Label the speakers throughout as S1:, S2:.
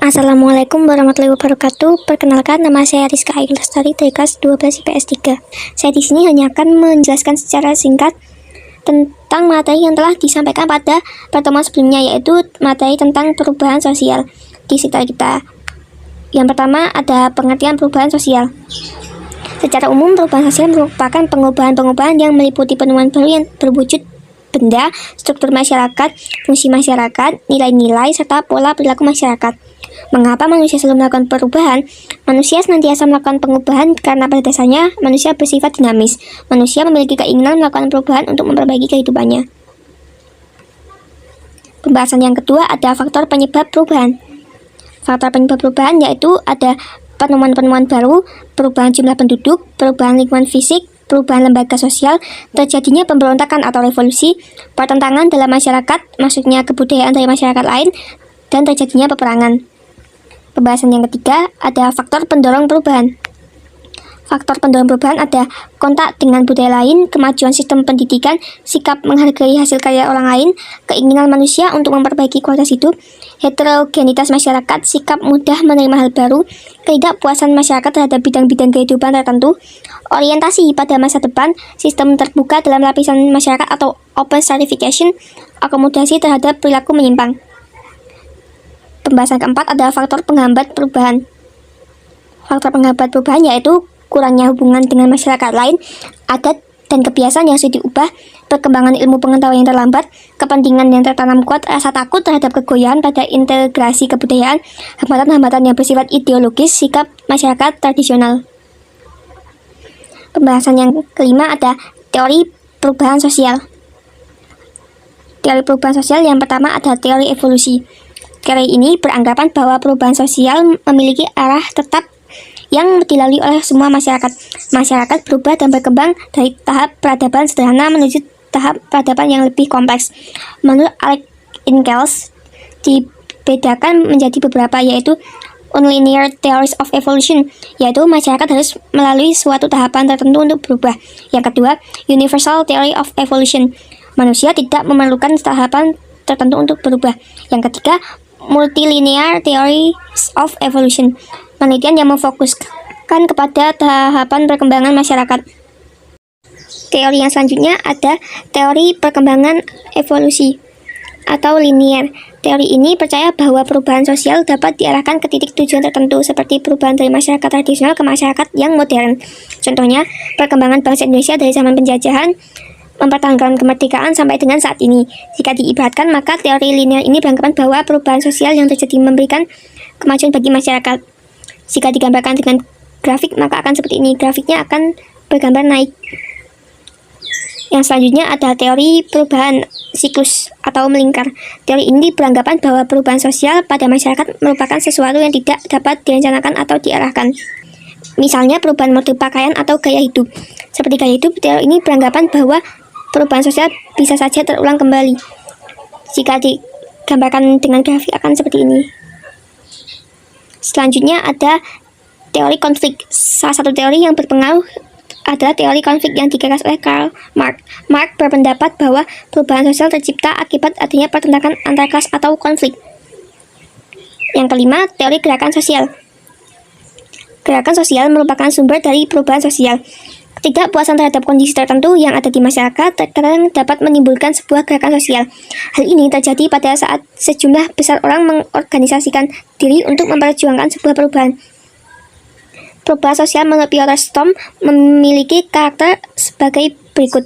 S1: Assalamualaikum warahmatullahi wabarakatuh. Perkenalkan, nama saya Rizka Ayu Lestari dari kelas 12 IPS 3. Saya di sini hanya akan menjelaskan secara singkat tentang materi yang telah disampaikan pada pertemuan sebelumnya, yaitu materi tentang perubahan sosial di sekitar kita. Yang pertama ada pengertian perubahan sosial. Secara umum, perubahan sosial merupakan pengubahan-pengubahan yang meliputi penemuan baru yang berwujud benda, struktur masyarakat, fungsi masyarakat, nilai-nilai, serta pola perilaku masyarakat. Mengapa manusia selalu melakukan perubahan? Manusia senantiasa melakukan pengubahan karena pada dasarnya manusia bersifat dinamis. Manusia memiliki keinginan melakukan perubahan untuk memperbaiki kehidupannya. Pembahasan yang kedua ada faktor penyebab perubahan. Faktor penyebab perubahan yaitu ada penemuan-penemuan baru, perubahan jumlah penduduk, perubahan lingkungan fisik, perubahan lembaga sosial, terjadinya pemberontakan atau revolusi, pertentangan dalam masyarakat, maksudnya kebudayaan dari masyarakat lain, dan terjadinya peperangan. Pembahasan yang ketiga ada faktor pendorong perubahan. Faktor pendorong perubahan ada kontak dengan budaya lain, kemajuan sistem pendidikan, sikap menghargai hasil karya orang lain, keinginan manusia untuk memperbaiki kualitas hidup, heterogenitas masyarakat, sikap mudah menerima hal baru, ketidakpuasan masyarakat terhadap bidang-bidang kehidupan tertentu, orientasi pada masa depan, sistem terbuka dalam lapisan masyarakat atau open stratification, akomodasi terhadap perilaku menyimpang. Pembahasan keempat ada faktor penghambat perubahan. Faktor penghambat perubahan yaitu kurangnya hubungan dengan masyarakat lain, adat dan kebiasaan yang sudah diubah, perkembangan ilmu pengetahuan yang terlambat, kepentingan yang tertanam kuat, rasa takut terhadap kegoyahan pada integrasi kebudayaan, hambatan-hambatan yang bersifat ideologis, sikap masyarakat tradisional. Pembahasan yang kelima ada teori perubahan sosial. Teori perubahan sosial yang pertama ada teori evolusi. Teori ini beranggapan bahwa perubahan sosial memiliki arah tetap yang dilalui oleh semua masyarakat. Masyarakat berubah dan berkembang dari tahap peradaban sederhana menuju tahap peradaban yang lebih kompleks. Menurut Alex Ingalls, dibedakan menjadi beberapa, yaitu unlinear theories of evolution, yaitu masyarakat harus melalui suatu tahapan tertentu untuk berubah. Yang kedua, universal theory of evolution, manusia tidak memerlukan tahapan tertentu untuk berubah. Yang ketiga, multilinear theories of evolution, penelitian yang memfokuskan kepada tahapan perkembangan masyarakat. Teori yang selanjutnya ada teori perkembangan evolusi atau linear. Teori ini percaya bahwa perubahan sosial dapat diarahkan ke titik tujuan tertentu, seperti perubahan dari masyarakat tradisional ke masyarakat yang modern. Contohnya, perkembangan bangsa Indonesia dari zaman penjajahan mempertahankan kemerdekaan sampai dengan saat ini. Jika diibaratkan, maka teori linear ini beranggapan bahwa perubahan sosial yang terjadi memberikan kemajuan bagi masyarakat. Jika digambarkan dengan grafik, maka akan seperti ini. Grafiknya akan bergambar naik. Yang selanjutnya ada teori perubahan siklus atau melingkar. Teori ini beranggapan bahwa perubahan sosial pada masyarakat merupakan sesuatu yang tidak dapat direncanakan atau diarahkan. Misalnya perubahan mode pakaian atau gaya hidup. Seperti gaya hidup, teori ini beranggapan bahwa perubahan sosial bisa saja terulang kembali. Jika digambarkan dengan grafik akan seperti ini. Selanjutnya ada teori konflik. Salah satu teori yang berpengaruh adalah teori konflik yang digagas oleh Karl Marx. Marx berpendapat bahwa perubahan sosial tercipta akibat adanya pertentangan antar kelas atau konflik. Yang kelima, teori gerakan sosial. Gerakan sosial merupakan sumber dari perubahan sosial. Ketidakpuasan terhadap kondisi tertentu yang ada di masyarakat terkadang dapat menimbulkan sebuah gerakan sosial. Hal ini terjadi pada saat sejumlah besar orang mengorganisasikan diri untuk memperjuangkan sebuah perubahan. Perubahan sosial menurut Piotr Storm memiliki karakter sebagai berikut.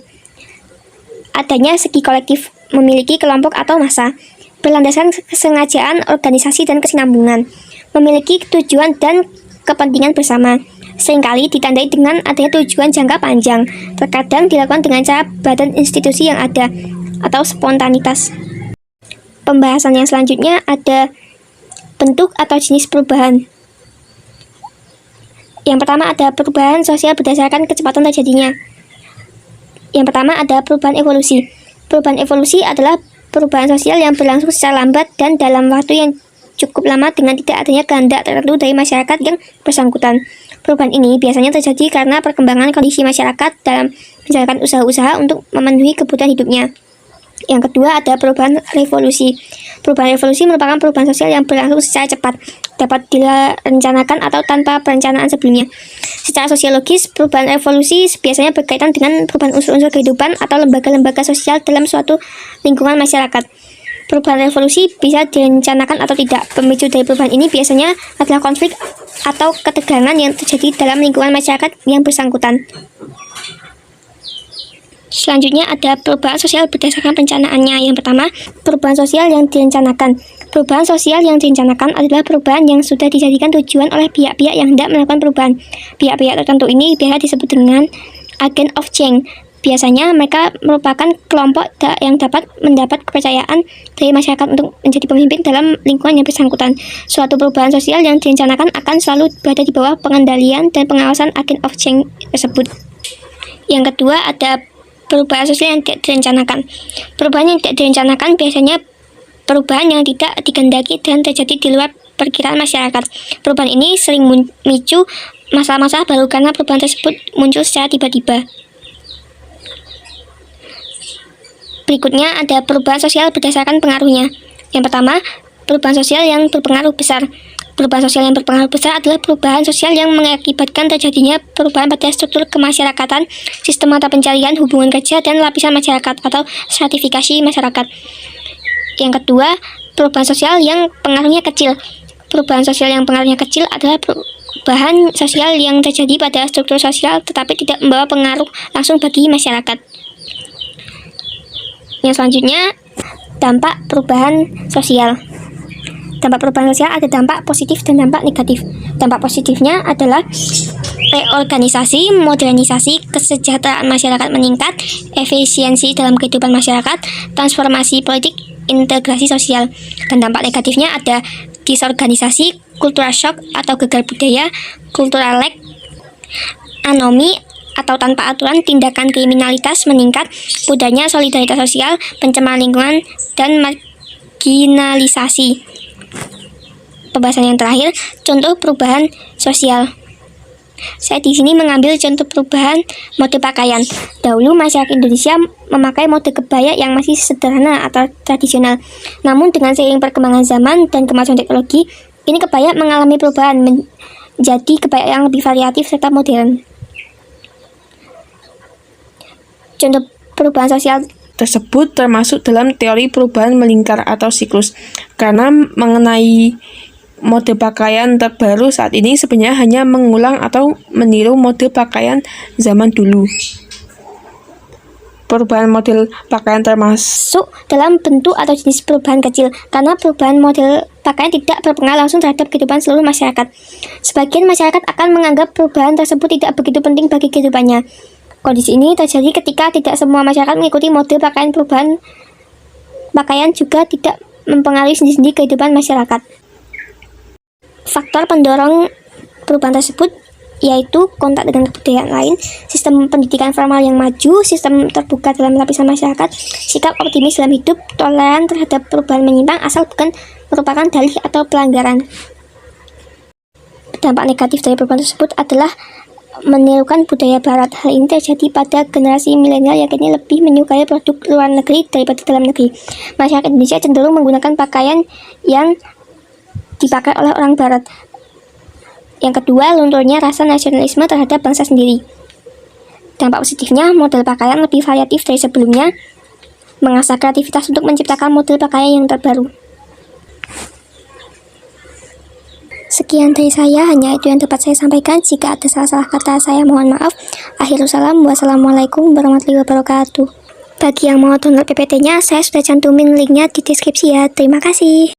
S1: Adanya segi kolektif, memiliki kelompok atau massa, berlandaskan kesengajaan, organisasi, dan kesinambungan, memiliki tujuan dan kepentingan bersama, seringkali ditandai dengan adanya tujuan jangka panjang, terkadang dilakukan dengan cara badan institusi yang ada, atau spontanitas. Pembahasan yang selanjutnya ada bentuk atau jenis perubahan. Yang pertama ada perubahan sosial berdasarkan kecepatan terjadinya. Yang pertama ada perubahan evolusi. Perubahan evolusi adalah perubahan sosial yang berlangsung secara lambat dan dalam waktu yang cukup lama dengan tidak adanya kehendak tertentu dari masyarakat yang bersangkutan. Perubahan ini biasanya terjadi karena perkembangan kondisi masyarakat dalam menjalankan usaha-usaha untuk memenuhi kebutuhan hidupnya. Yang kedua ada perubahan revolusi. Perubahan revolusi merupakan perubahan sosial yang berlangsung secara cepat, dapat direncanakan atau tanpa perencanaan sebelumnya. Secara sosiologis, perubahan revolusi biasanya berkaitan dengan perubahan unsur-unsur kehidupan atau lembaga-lembaga sosial dalam suatu lingkungan masyarakat. Perubahan revolusi bisa direncanakan atau tidak. Pemicu dari perubahan ini biasanya adalah konflik atau ketegangan yang terjadi dalam lingkungan masyarakat yang bersangkutan. Selanjutnya ada perubahan sosial berdasarkan perencanaannya. Yang pertama, perubahan sosial yang direncanakan. Perubahan sosial yang direncanakan adalah perubahan yang sudah dijadikan tujuan oleh pihak-pihak yang hendak melakukan perubahan. Pihak-pihak tertentu ini biasa disebut dengan agent of change. Biasanya mereka merupakan kelompok yang dapat mendapat kepercayaan dari masyarakat untuk menjadi pemimpin dalam lingkungan yang bersangkutan. Suatu perubahan sosial yang direncanakan akan selalu berada di bawah pengendalian dan pengawasan agent of change tersebut. Yang kedua ada perubahan sosial yang tidak direncanakan. Perubahan yang tidak direncanakan biasanya perubahan yang tidak dikehendaki dan terjadi di luar perkiraan masyarakat. Perubahan ini sering memicu masalah-masalah baru karena perubahan tersebut muncul secara tiba-tiba. Berikutnya ada perubahan sosial berdasarkan pengaruhnya. Yang pertama, perubahan sosial yang berpengaruh besar. Perubahan sosial yang berpengaruh besar adalah perubahan sosial yang mengakibatkan terjadinya perubahan pada struktur kemasyarakatan, sistem mata pencarian, hubungan kerja, dan lapisan masyarakat atau stratifikasi masyarakat. Yang kedua, perubahan sosial yang pengaruhnya kecil. Perubahan sosial yang pengaruhnya kecil adalah perubahan sosial yang terjadi pada struktur sosial tetapi tidak membawa pengaruh langsung bagi masyarakat. Yang selanjutnya, dampak perubahan sosial. Dampak perubahan sosial ada dampak positif dan dampak negatif. Dampak positifnya adalah reorganisasi, modernisasi, kesejahteraan masyarakat meningkat, efisiensi dalam kehidupan masyarakat, transformasi politik, integrasi sosial. Dan dampak negatifnya ada disorganisasi, cultural shock atau gegar budaya, cultural lag, anomi atau tanpa aturan, tindakan kriminalitas meningkat, mudahnya solidaritas sosial, pencemaran lingkungan, dan marginalisasi. Pembahasan yang terakhir, contoh perubahan sosial. Saya di sini mengambil contoh perubahan mode pakaian. Dahulu masyarakat Indonesia memakai mode kebaya yang masih sederhana atau tradisional. Namun dengan seiring perkembangan zaman dan kemajuan teknologi, ini kebaya mengalami perubahan menjadi kebaya yang lebih variatif serta modern. Contoh perubahan sosial
S2: tersebut termasuk dalam teori perubahan melingkar atau siklus. Karena mengenai mode pakaian terbaru saat ini sebenarnya hanya mengulang atau meniru mode pakaian zaman dulu. Perubahan model pakaian termasuk
S1: dalam bentuk atau jenis perubahan kecil, karena perubahan model pakaian tidak berpengaruh langsung terhadap kehidupan seluruh masyarakat. Sebagian masyarakat akan menganggap perubahan tersebut tidak begitu penting bagi kehidupannya. Kondisi ini terjadi ketika tidak semua masyarakat mengikuti model pakaian. Perubahan pakaian juga tidak mempengaruhi sendiri-sendiri kehidupan masyarakat. Faktor pendorong perubahan tersebut yaitu kontak dengan kebudayaan lain, sistem pendidikan formal yang maju, sistem terbuka dalam lapisan masyarakat, sikap optimis dalam hidup, toleran terhadap perubahan menyimpang asal bukan merupakan dalih atau pelanggaran. Dampak negatif dari perubahan tersebut adalah menirukan budaya barat. Hal ini terjadi pada generasi milenial yang kini lebih menyukai produk luar negeri daripada dalam negeri. Masyarakat Indonesia cenderung menggunakan pakaian yang dipakai oleh orang barat. Yang kedua, lunturnya rasa nasionalisme terhadap bangsa sendiri. Dampak positifnya, model pakaian lebih variatif dari sebelumnya, mengasah kreativitas untuk menciptakan model pakaian yang terbaru. Sekian dari saya, hanya itu yang dapat saya sampaikan. Jika ada salah-salah kata saya mohon maaf. Akhirul salam, wassalamualaikum warahmatullahi wabarakatuh. Bagi yang mau download PPT-nya, saya sudah cantumin linknya di deskripsi ya. Terima kasih.